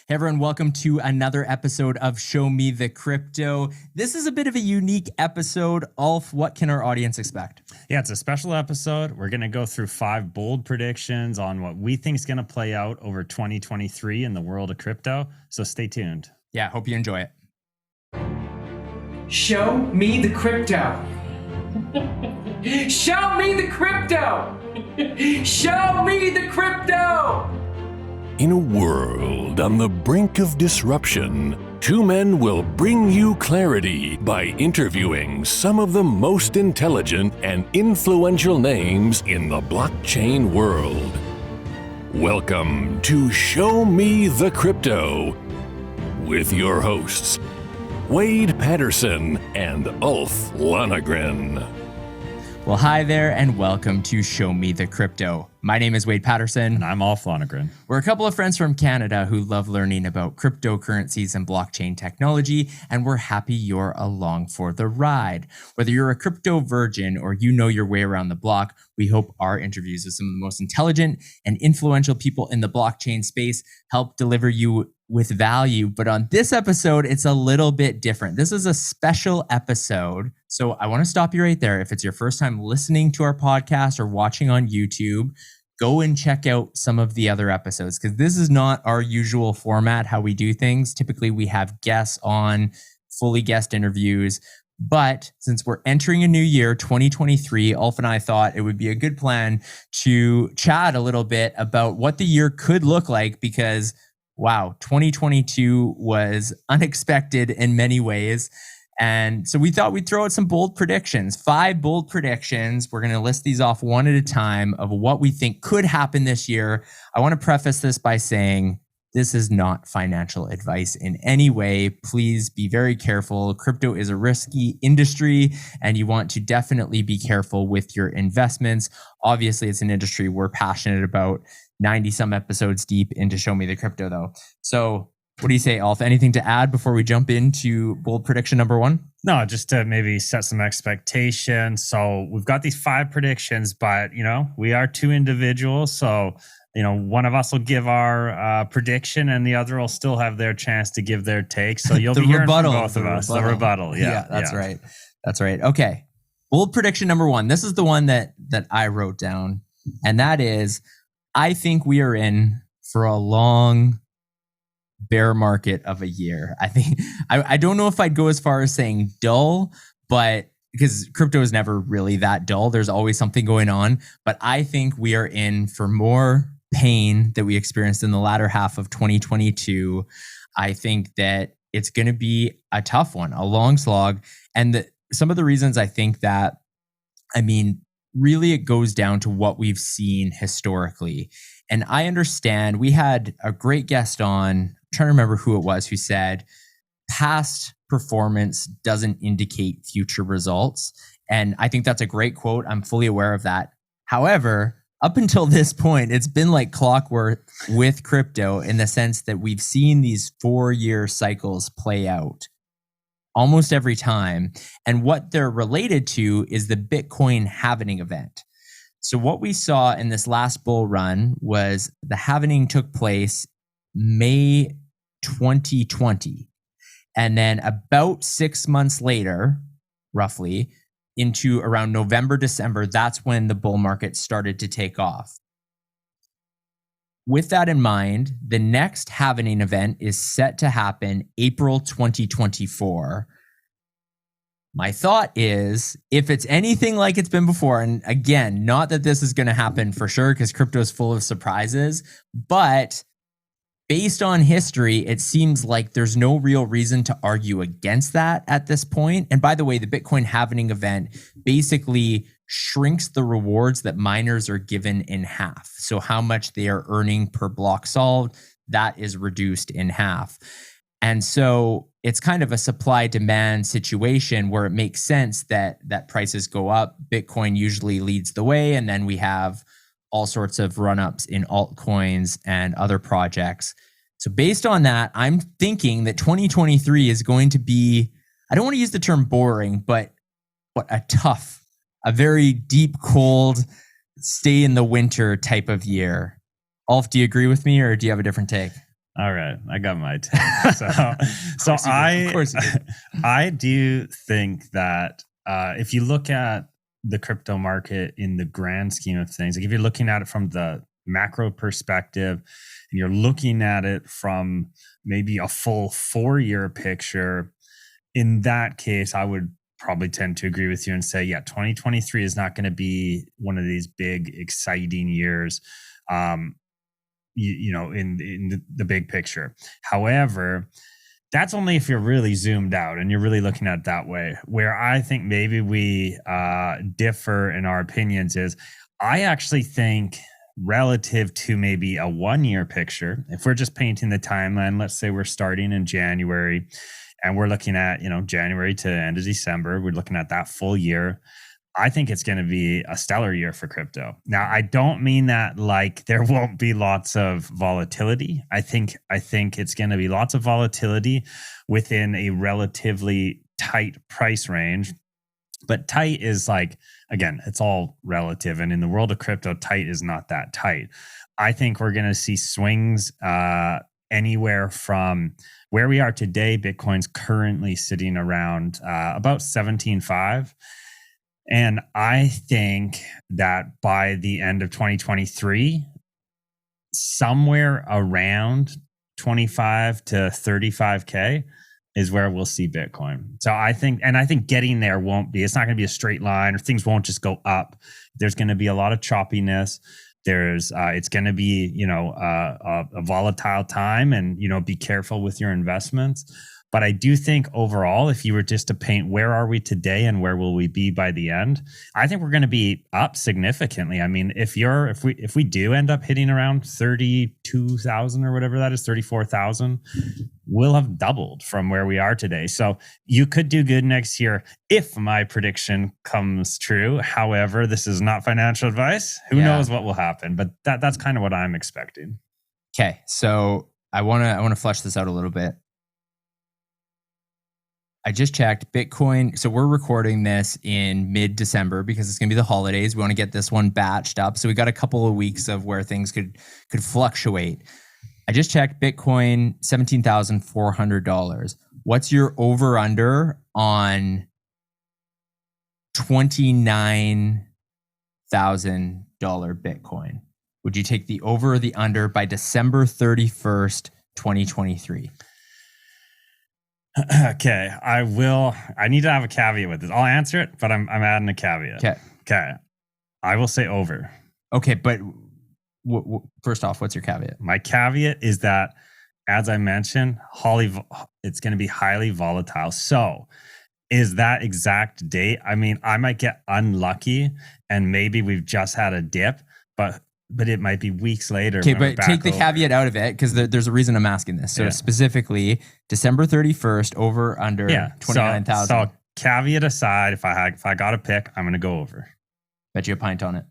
Hey everyone, welcome to another episode of Show Me the Crypto. This is a bit of a unique episode. Ulf, what can our audience expect? Yeah, it's a special episode. We're going to go through 5 bold predictions on what we think is going to play out over 2023 in the world of crypto. So stay tuned. Yeah, hope you enjoy it. Show me the crypto. Show me the crypto. Show me the crypto. In a world on the brink of disruption, 2 men will bring you clarity by interviewing some of the most intelligent and influential names in the blockchain world. Welcome to Show Me the Crypto with your hosts, Wade Patterson and Ulf Lonergan. Well, hi there and welcome to Show Me the Crypto. My name is Wade Patterson. And I'm Ulf Lonergan. We're a couple of friends from Canada who love learning about cryptocurrencies and blockchain technology, and we're happy you're along for the ride. Whether you're a crypto virgin or you know your way around the block, we hope our interviews with some of the most intelligent and influential people in the blockchain space help deliver you with value. But on this episode, it's a little bit different. This is a special episode. So I want to stop you right there. If it's your first time listening to our podcast or watching on YouTube, go and check out some of the other episodes because this is not our usual format, how we do things. Typically, we have guests on, fully guest interviews. But since we're entering a new year, 2023, Ulf and I thought it would be a good plan to chat a little bit about what the year could look like because, wow, 2022 was unexpected in many ways. And so we thought we'd throw out some bold predictions, 5 bold predictions. We're going to list these off one at a time of what we think could happen this year. I want to preface this by saying this is not financial advice in any way. Please be very careful. Crypto is a risky industry, and you want to definitely be careful with your investments. Obviously, it's an industry we're passionate about. 90 some episodes deep into Show Me the Crypto, though. So what do you say, Ulf? Anything to add before we jump into bold prediction number 1? No, just to maybe set some expectations. So we've got these 5 predictions, but, we are 2 individuals. So, one of us will give our prediction and the other will still have their chance to give their take. So you'll be hearing from both of us. The rebuttal. Yeah, that's right. That's right. Okay. Bold prediction number 1. This is the one that I wrote down. And that is, I think we are in for a long bear market of a year. I think I don't know if I'd go as far as saying dull, but because crypto is never really that dull, there's always something going on. But I think we are in for more pain that we experienced in the latter half of 2022. I think that it's going to be a tough one, a long slog. And some of the reasons I think that, really it goes down to what we've seen historically. And I understand we had a great guest on, I'm trying to remember who it was, who said past performance doesn't indicate future results. And I think that's a great quote. I'm fully aware of that. However, up until this point, it's been like clockwork with crypto in the sense that we've seen these 4-year cycles play out almost every time. And what they're related to is the Bitcoin halvening event. So what we saw in this last bull run was the halvening took place May 2020. And then about 6 months later, roughly, into around November, December, that's when the bull market started to take off. With that in mind, the next halvening event is set to happen April 2024. My thought is, if it's anything like it's been before, and again, not that this is going to happen for sure because crypto is full of surprises, but based on history, it seems like there's no real reason to argue against that at this point. And by the way, the Bitcoin halvening event basically shrinks the rewards that miners are given in half. So how much they are earning per block solved, that is reduced in half. And so it's kind of a supply-demand situation where it makes sense that prices go up. Bitcoin usually leads the way, and then we have all sorts of run-ups in altcoins and other projects. So based on that, I'm thinking that 2023 is going to be, I don't want to use the term boring, but a very deep, cold, stay in the winter type of year. Ulf, do you agree with me or do you have a different take? All right, I got my take. So Of course you did. I do think that if you look at the crypto market in the grand scheme of things, like if you're looking at it from the macro perspective and you're looking at it from maybe a full 4-year picture, in that case, I would probably tend to agree with you and say, yeah, 2023 is not going to be one of these big, exciting years. In the big picture. However, that's only if you're really zoomed out and you're really looking at it that way. Where I think maybe we differ in our opinions is I actually think relative to maybe a 1-year picture, if we're just painting the timeline, let's say we're starting in January and we're looking at, January to end of December, we're looking at that full year. I think it's going to be a stellar year for crypto. Now, I don't mean that like there won't be lots of volatility. I think it's going to be lots of volatility within a relatively tight price range. But tight is like, again, it's all relative. And in the world of crypto, tight is not that tight. I think we're going to see swings anywhere from where we are today. Bitcoin's currently sitting around about 17.5. And I think that by the end of 2023, somewhere around 25 to 35K is where we'll see Bitcoin. So I think getting there it's not going to be a straight line, or things won't just go up. There's going to be a lot of choppiness. It's going to be, a volatile time, and, be careful with your investments. But I do think overall, if you were just to paint where are we today and where will we be by the end, I think we're going to be up significantly. I mean, if we do end up hitting around 32,000 or whatever that is, 34,000, we'll have doubled from where we are today. So you could do good next year if my prediction comes true. However, this is not financial advice. Who knows what will happen? But that's kind of what I'm expecting. Okay, so I want to flesh this out a little bit. I just checked Bitcoin. So we're recording this in mid-December because it's going to be the holidays. We want to get this one batched up. So we got a couple of weeks of where things could fluctuate. I just checked Bitcoin, $17,400. What's your over-under on $29,000 Bitcoin? Would you take the over or the under by December 31st, 2023? Okay, I need to have a caveat with this. I'll answer it, but I'm adding a caveat. Okay. I will say over. Okay, but first off, what's your caveat? My caveat is that, as I mentioned, it's going to be highly volatile. So is that exact date? I mean, I might get unlucky and maybe we've just had a dip, but it might be weeks later. Okay, but take the caveat out of it because there's a reason I'm asking this. So specifically, December 31st, over, under 29,000. So caveat aside, if I got to pick, I'm going to go over. Bet you a pint on it.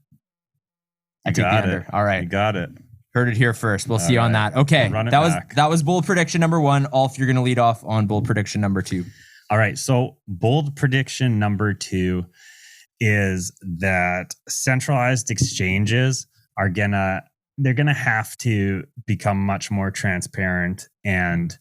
I take the under. All right. You got it. Heard it here first. We'll see you on that. Okay, that was bold prediction number 1. Ulf, you're going to lead off on bold prediction number 2. All right. So bold prediction number 2 is that centralized exchanges they're gonna have to become much more transparent, and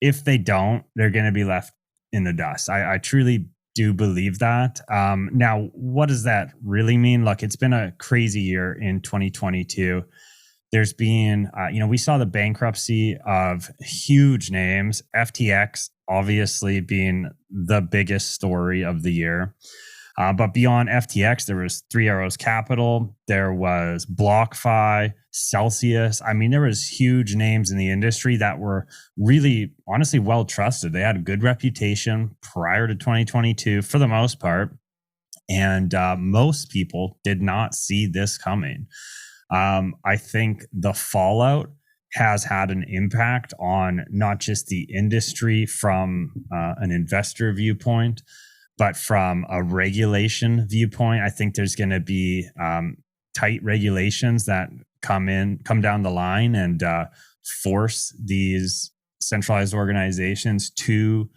if they don't, they're gonna be left in the dust. I truly do believe that. Now, what does that really mean? Look, it's been a crazy year in 2022. There's been, we saw the bankruptcy of huge names, FTX obviously being the biggest story of the year. But beyond FTX, there was Three Arrows Capital, there was BlockFi, Celsius. I mean, there was huge names in the industry that were really, honestly, well trusted. They had a good reputation prior to 2022 for the most part. And most people did not see this coming. I think the fallout has had an impact on not just the industry from an investor viewpoint, but from a regulation viewpoint. I think there's going to be tight regulations that come down the line and force these centralized organizations to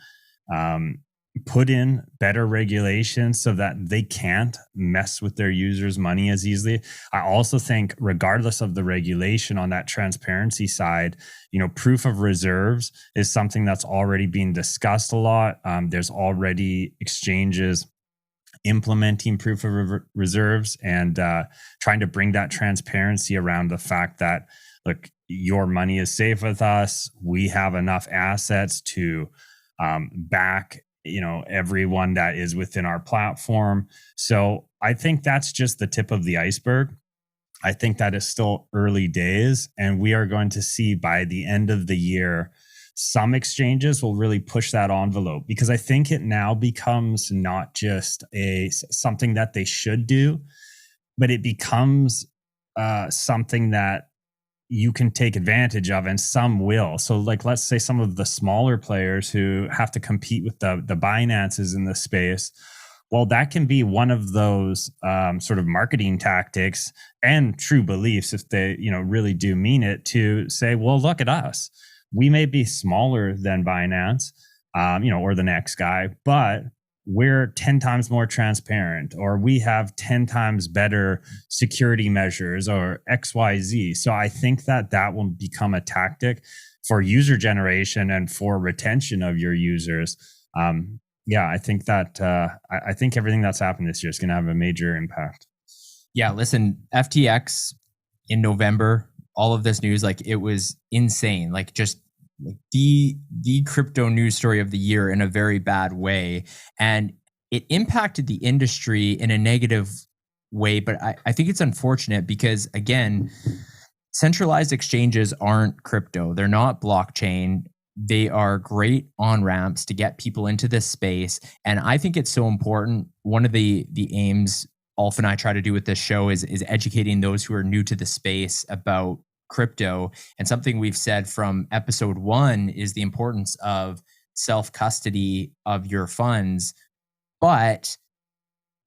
put in better regulations so that they can't mess with their users' money as easily. I also think, regardless of the regulation on that transparency side, proof of reserves is something that's already being discussed a lot. There's already exchanges implementing proof of reserves and trying to bring that transparency around the fact that, look, your money is safe with us. We have enough assets to back everyone that is within our platform. So I think that's just the tip of the iceberg. I think that is still early days, and we are going to see by the end of the year some exchanges will really push that envelope, because I think it now becomes not just something that they should do, but it becomes something that you can take advantage of, and some will. So, like, let's say some of the smaller players who have to compete with the Binances in the space. Well, that can be one of those sort of marketing tactics and true beliefs, if they really do mean it, to say, well, look at us. We may be smaller than Binance, or the next guy, but we're 10 times more transparent, or we have 10 times better security measures, or XYZ. So I think that will become a tactic for user generation and for retention of your users. I think that I think everything that's happened this year is going to have a major impact. Yeah, listen, FTX in November, all of this news, like, it was insane. Like, just like the crypto news story of the year in a very bad way. And it impacted the industry in a negative way. But I think it's unfortunate because, again, centralized exchanges aren't crypto. They're not blockchain. They are great on-ramps to get people into this space. And I think it's so important. One of the aims Ulf and I try to do with this show is educating those who are new to the space about crypto. And something we've said from episode 1 is the importance of self-custody of your funds. But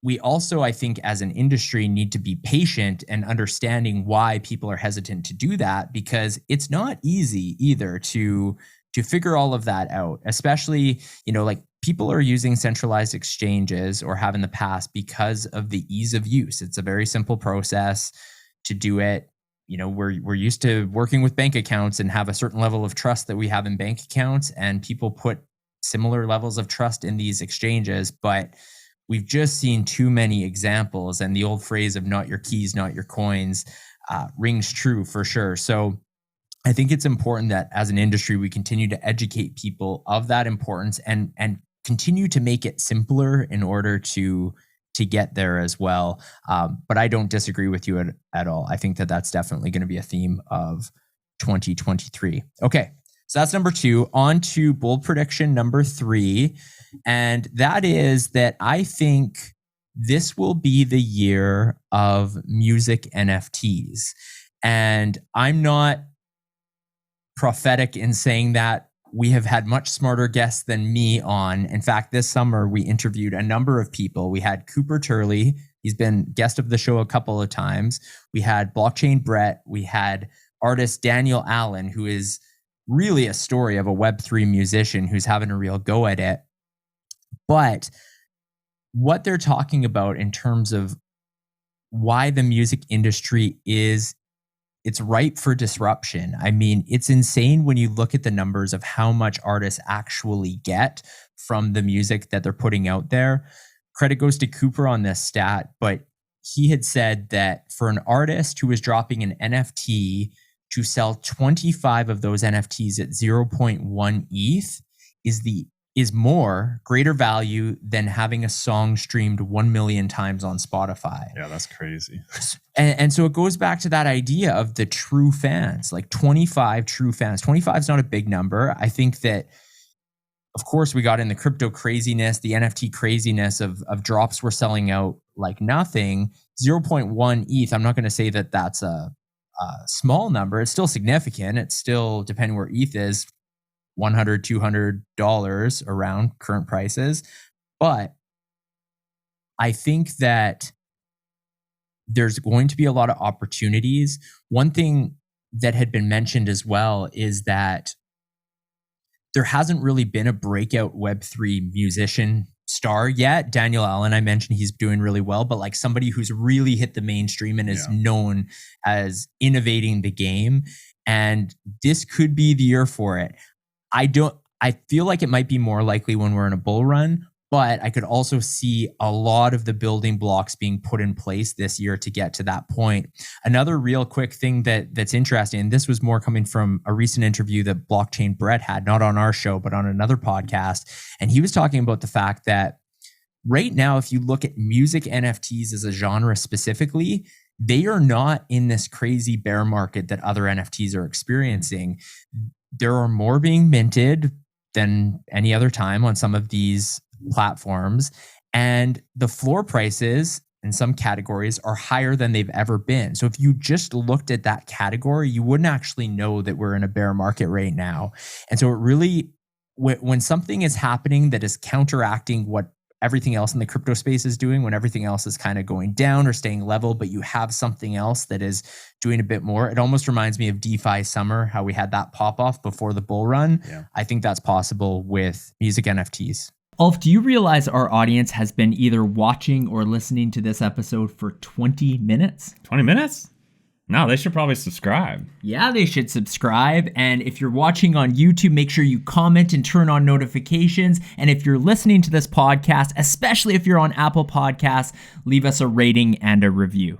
we also, I think, as an industry, need to be patient and understanding why people are hesitant to do that, because it's not easy either to figure all of that out, especially, like, people are using centralized exchanges, or have in the past, because of the ease of use. It's a very simple process to do it. We're used to working with bank accounts and have a certain level of trust that we have in bank accounts, and people put similar levels of trust in these exchanges. But we've just seen too many examples, and the old phrase of "not your keys, not your coins" rings true for sure. So I think it's important that as an industry, we continue to educate people of that importance, and continue to make it simpler in order to get there as well. But I don't disagree with you at all. I think that that's definitely going to be a theme of 2023. Okay, so that's number 2. On to bold prediction number 3. And that is that I think this will be the year of music NFTs. And I'm not prophetic in saying that. We have had much smarter guests than me on. In fact, this summer we interviewed a number of people. We had Cooper Turley. He's been guest of the show a couple of times. We had Blockchain Brett. We had artist Daniel Allen, who is really a story of a Web3 musician who's having a real go at it. But what they're talking about in terms of why the music industry it's ripe for disruption. I mean, it's insane when you look at the numbers of how much artists actually get from the music that they're putting out there. Credit goes to Cooper on this stat, but he had said that for an artist who is dropping an NFT to sell 25 of those NFTs at 0.1 ETH is greater value than having a song streamed 1 million times on Spotify. Yeah, that's crazy. And so it goes back to that idea of the true fans, like 25 true fans. 25 is not a big number. I think that, of course, we got in the crypto craziness, the NFT craziness of drops were selling out like nothing. 0.1 ETH, I'm not going to say that that's a small number. It's still significant. It's still, depending where ETH is, $100, $200 around current prices. But I think that there's going to be a lot of opportunities. One thing that had been mentioned as well is that there hasn't really been a breakout Web3 musician star yet. Daniel Allen, I mentioned he's doing really well, but like somebody who's really hit the mainstream and is known as innovating the game. And this could be the year for it. I feel like it might be more likely when we're in a bull run, but I could also see a lot of the building blocks being put in place this year to get to that point. Another real quick thing that's interesting, and this was more coming from a recent interview that Blockchain Brett had, not on our show, but on another podcast. And he was talking about the fact that right now, if you look at music NFTs as a genre specifically, they are not in this crazy bear market that other NFTs are experiencing. There are more being minted than any other time on some of these platforms, and the floor prices in some categories are higher than they've ever been. So if you just looked at that category, you wouldn't actually know that we're in a bear market right now. And so it really, when something is happening that is counteracting what everything else in the crypto space is doing, when everything else is kind of going down or staying level, but you have something else that is doing a bit more. It almost reminds me of DeFi summer, how we had that pop off before the bull run. Yeah. I think that's possible with music NFTs. Ulf, do you realize our audience has been either watching or listening to this episode for 20 minutes? 20 minutes? No, they should probably subscribe. Yeah, they should subscribe. And if you're watching on YouTube, make sure you comment and turn on notifications. And if you're listening to this podcast, especially if you're on Apple Podcasts, leave us a rating and a review.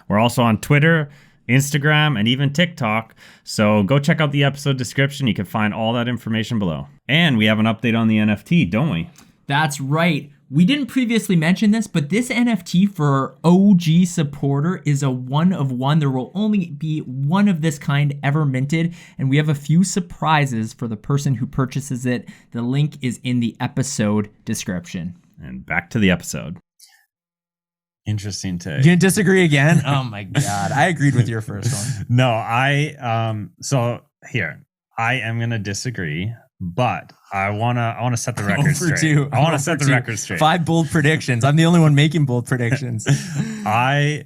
We're also on Twitter, Instagram, and even TikTok. So go check out the episode description. You can find all that information below. And we have an update on the NFT, don't we? That's right. We didn't previously mention this, but this NFT for OG supporter is a one of one. There will only be one of this kind ever minted, and we have a few surprises for the person who purchases it. The link is in the episode description. And back to the episode. Interesting take. You didn't disagree again? Oh my God. I agreed with your first one. No, so here, I am going to disagree. But I wanna set the record straight. I want to set the record straight. 5 bold predictions. I'm the only one making bold predictions. I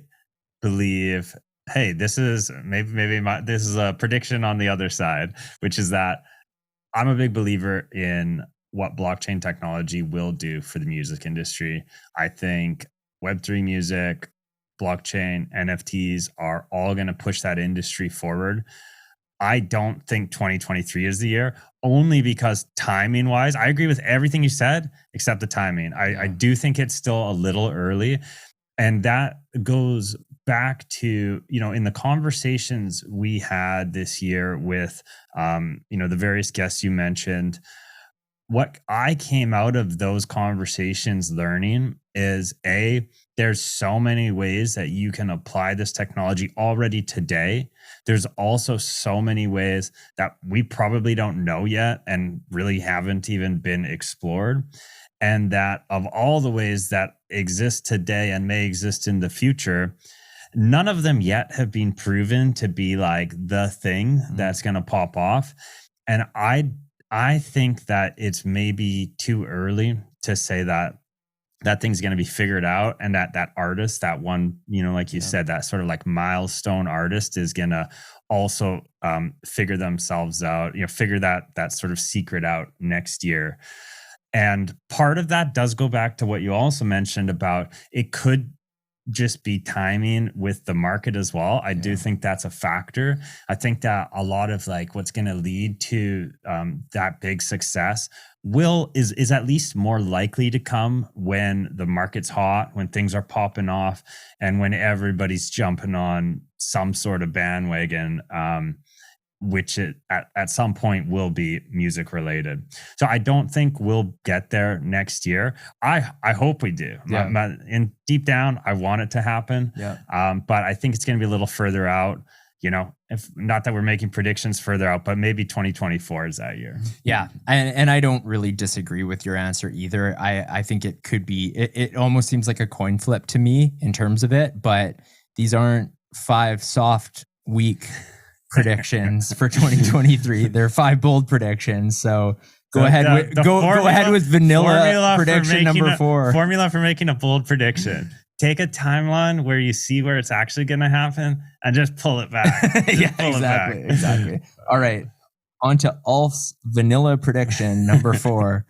believe. Hey, this is this is a prediction on the other side, which is that I'm a big believer in what blockchain technology will do for the music industry. I think Web3 music, blockchain, NFTs are all going to push that industry forward. I don't think 2023 is the year, only because timing wise, I agree with everything you said, except the timing. I do think it's still a little early. And that goes back to, in the conversations we had this year with, the various guests you mentioned, what I came out of those conversations learning is there's so many ways that you can apply this technology already today. There's also so many ways that we probably don't know yet and really haven't even been explored. And that of all the ways that exist today and may exist in the future, none of them yet have been proven to be like the thing that's going to pop off. And I think that it's maybe too early to say that thing's going to be figured out, and that artist, that one, like you said, that sort of like milestone artist is going to also figure themselves out, figure that sort of secret out next year. And part of that does go back to what you also mentioned about it could just be timing with the market as well. I do think that's a factor. I think that a lot of like what's going to lead to that big success is at least more likely to come when the market's hot, when things are popping off, and when everybody's jumping on some sort of bandwagon, which at some point will be music related. So I don't think we'll get there next year. I hope we do. Yeah. In deep down, I want it to happen. Yeah. But I think it's going to be a little further out. If not that we're making predictions further out, but maybe 2024 is that year. Yeah. And I don't really disagree with your answer either. I think it could be, it almost seems like a coin flip to me in terms of it, but these aren't 5 soft, weak predictions for 2023. They're 5 bold predictions. So go ahead with vanilla prediction number 4. Formula for making a bold prediction. Take a timeline where you see where it's actually going to happen and just pull it back. Exactly. All right. On to Ulf's vanilla prediction, number 4.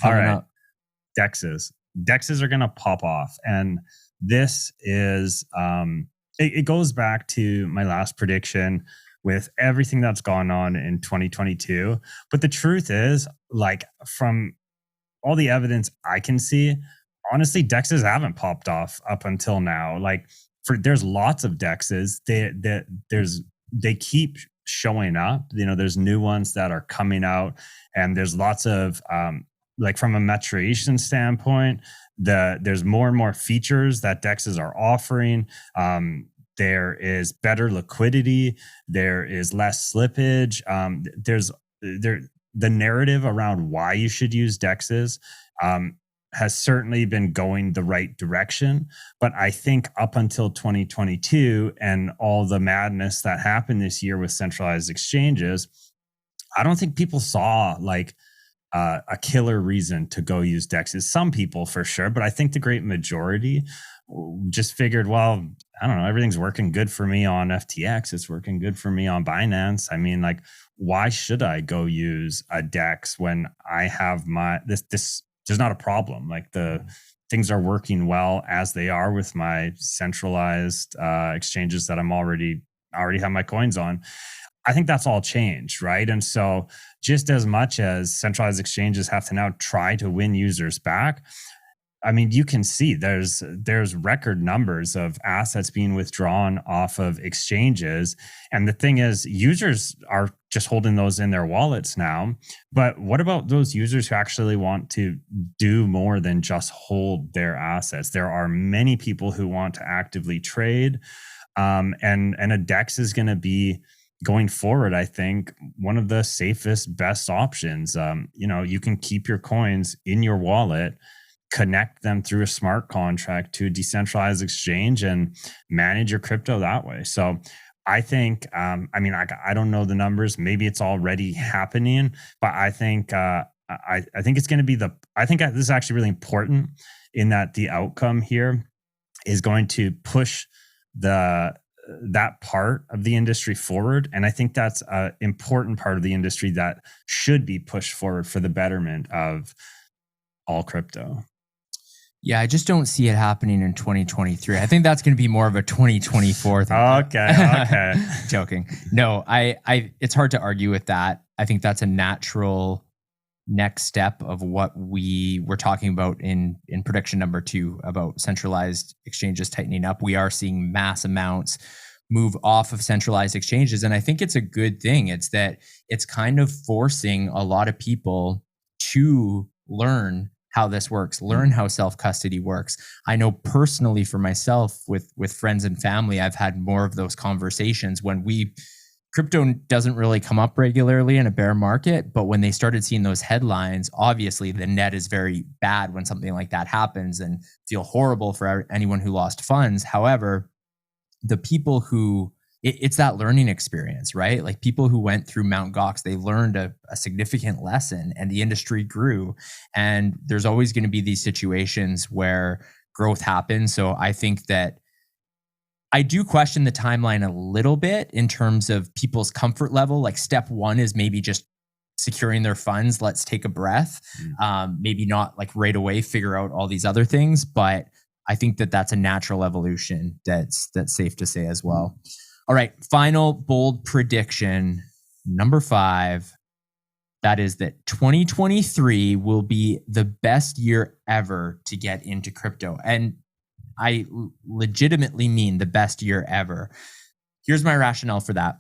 All right. Up. DEXs are going to pop off. And this is, it goes back to my last prediction with everything that's gone on in 2022. But the truth is, like, from all the evidence I can see, honestly, DEXs haven't popped off up until now. Like, there's lots of DEXs. They keep showing up. There's new ones that are coming out, and there's lots of like, from a maturation standpoint, there's more and more features that DEXs are offering. There is better liquidity. There is less slippage. The narrative around why you should use DEXs has certainly been going the right direction. But I think up until 2022 and all the madness that happened this year with centralized exchanges, I don't think people saw like a killer reason to go use DEXs. Some people for sure, but I think the great majority just figured, well, I don't know, everything's working good for me on FTX. It's working good for me on Binance. I mean, like, why should I go use a DEX when I have this there's not a problem. Like, the things are working well as they are with my centralized exchanges that I'm already have my coins on. I think that's all changed, right? And so just as much as centralized exchanges have to now try to win users back, I mean, you can see there's record numbers of assets being withdrawn off of exchanges. And the thing is, users are just holding those in their wallets now. But what about those users who actually want to do more than just hold their assets? There are many people who want to actively trade. And a DEX is going to be, going forward, I think, one of the safest, best options. You can keep your coins in your wallet, connect them through a smart contract to a decentralized exchange, and manage your crypto that way. So I think, I don't know the numbers. Maybe it's already happening, but I think I think it's going to be this is actually really important in that the outcome here is going to push that part of the industry forward. And I think that's an important part of the industry that should be pushed forward for the betterment of all crypto. Yeah, I just don't see it happening in 2023. I think that's going to be more of a 2024 thing. Okay. Joking. No, I it's hard to argue with that. I think that's a natural next step of what we were talking about in prediction number 2 about centralized exchanges tightening up. We are seeing mass amounts move off of centralized exchanges. And I think it's a good thing. It's that it's kind of forcing a lot of people to learn how this works, learn how self-custody works. I know personally for myself with friends and family, I've had more of those conversations when crypto doesn't really come up regularly in a bear market, but when they started seeing those headlines, obviously the net is very bad when something like that happens and feel horrible for anyone who lost funds. However, the people who, it's that learning experience, right? Like people who went through Mt. Gox, they learned a significant lesson and the industry grew. And there's always going to be these situations where growth happens. So I think that I do question the timeline a little bit in terms of people's comfort level. Like step 1 is maybe just securing their funds. Let's take a breath. Maybe not like right away figure out all these other things, but I think that that's a natural evolution that's safe to say as well. All right, final bold prediction, number 5. That is that 2023 will be the best year ever to get into crypto. And I legitimately mean the best year ever. Here's my rationale for that.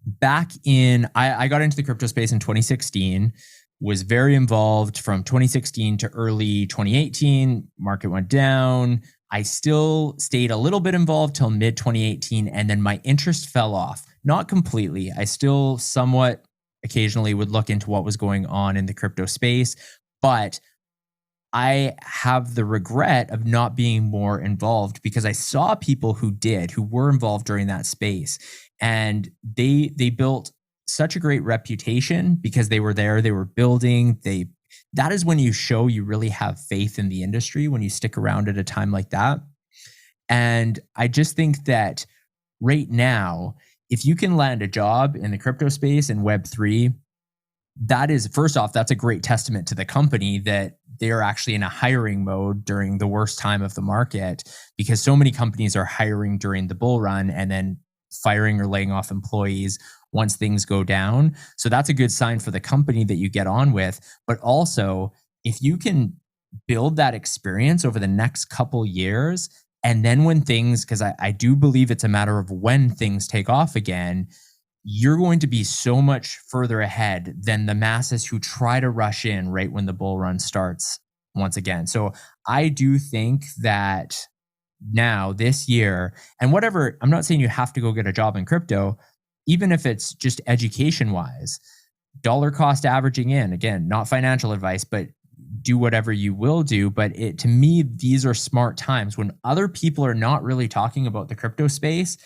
Back in, I got into the crypto space in 2016, was very involved from 2016 to early 2018. Market went down. I still stayed a little bit involved till mid 2018, and then my interest fell off. Not completely. I still somewhat occasionally would look into what was going on in the crypto space, but I have the regret of not being more involved because I saw people who were involved during that space, and they built such a great reputation because they were there, they were building, that is when you show you really have faith in the industry, when you stick around at a time like that. And I just think that right now, if you can land a job in the crypto space in Web3, that is, first off, that's a great testament to the company that they are actually in a hiring mode during the worst time of the market, because so many companies are hiring during the bull run and then firing or laying off employees once things go down. So that's a good sign for the company that you get on with. But also, if you can build that experience over the next couple years, and then when things, because I do believe it's a matter of when things take off again, you're going to be so much further ahead than the masses who try to rush in right when the bull run starts once again. So I do think that now this year, and whatever, I'm not saying you have to go get a job in crypto, even if it's just education wise, dollar cost averaging in, again, not financial advice, but do whatever you will do. But to me, these are smart times when other people are not really talking about the crypto space.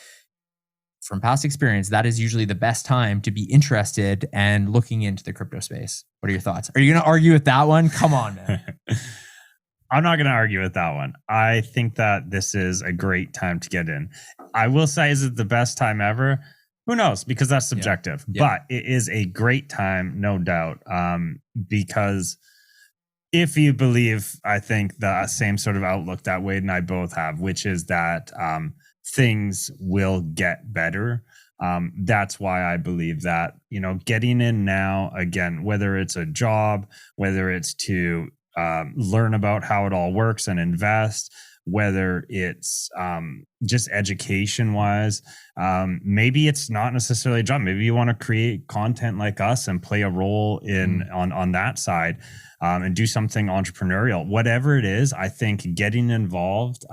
From past experience, that is usually the best time to be interested and looking into the crypto space. What are your thoughts? Are you going to argue with that one? Come on, man. I'm not going to argue with that one. I think that this is a great time to get in. I will say, is it the best time ever? Who knows? Because that's subjective. Yeah. But it is a great time, no doubt. Because if you believe, I think the same sort of outlook that Wade and I both have, which is that things will get better. That's why I believe that, getting in now, again, whether it's a job, whether it's to learn about how it all works and invest, whether it's just education wise, maybe it's not necessarily a job. Maybe you want to create content like us and play a role in on that side, and do something entrepreneurial. Whatever it is, I think getting involved,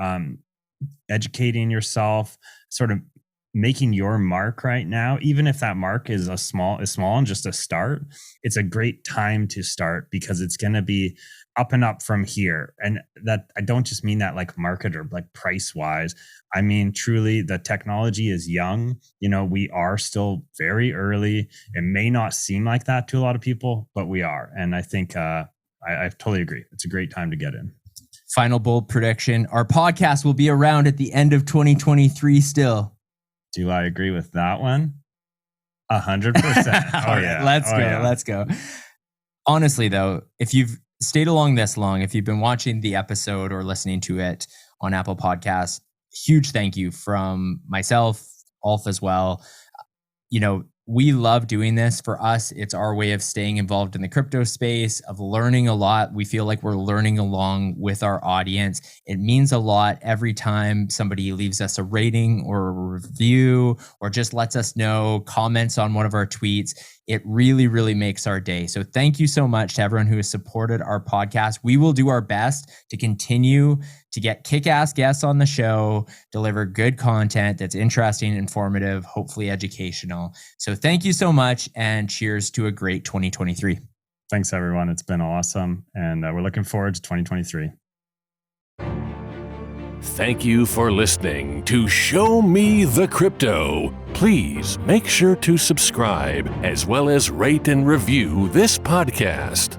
educating yourself, sort of making your mark right now, even if that mark is small and just a start, it's a great time to start, because it's going to be up and up from here. And that, I don't just mean that like market or like price wise. I mean, truly, the technology is young. We are still very early. It may not seem like that to a lot of people, but we are. And I think I totally agree. It's a great time to get in. Final bold prediction. Our podcast will be around at the end of 2023 still. Do I agree with that one? 100%. Oh yeah. Let's go. Honestly though, if you've stayed along this long, if you've been watching the episode or listening to it on Apple Podcasts, huge thank you from myself, Ulf as well. We love doing this. For us, it's our way of staying involved in the crypto space, of learning a lot. We feel like we're learning along with our audience. It means a lot every time somebody leaves us a rating or a review, or just lets us know, comments on one of our tweets. It really, really makes our day. So thank you so much to everyone who has supported our podcast. We will do our best to continue to get kick-ass guests on the show, deliver good content that's interesting, informative, hopefully educational. So thank you so much, and cheers to a great 2023. Thanks, everyone. It's been awesome, and we're looking forward to 2023. Thank you for listening to Show Me the Crypto. Please make sure to subscribe, as well as rate and review this podcast.